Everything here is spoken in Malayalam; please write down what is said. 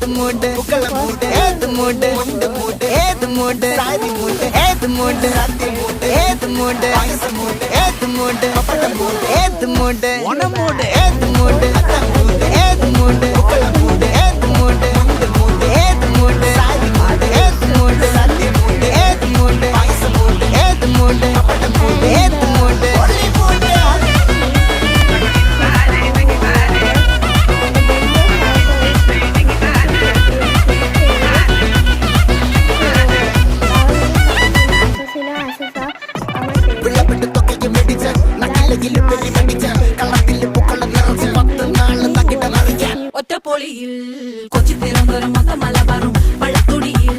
മൂട് പൂക്കള മൂട് ഏത് മൂട് മുണ്ട് മൂട് ഏത് മൂട് സാരി മൂട് ഏത് മൂട് സദ്യ മൂട് ഏത് മൂട് പായസം മൂട് ഏത് മൂട് പപ്പടം മൂട് ഏത് മൂട് ഓണം മൂട് ഏത് മൂട് അത്തം മൂട് ഏത് മൂട് പൂക്കള മൂട് ഏത് മൂട് മുണ്ട് മൂട് ഏത് മൂട് സാരി മൂട് ഏത് മൂട് സദ്യ മൂട് ഏത് മൂട് പായസം മൂട് ഏത് മൂട് പപ്പടം മൂട് ഏത് മൂട് ഒറ്റപ്പൊളിയിൽ കൊച്ചി തിരുവനന്തപുരം മൊത്തം മലബാറും വള്ളത്തുടിയിൽ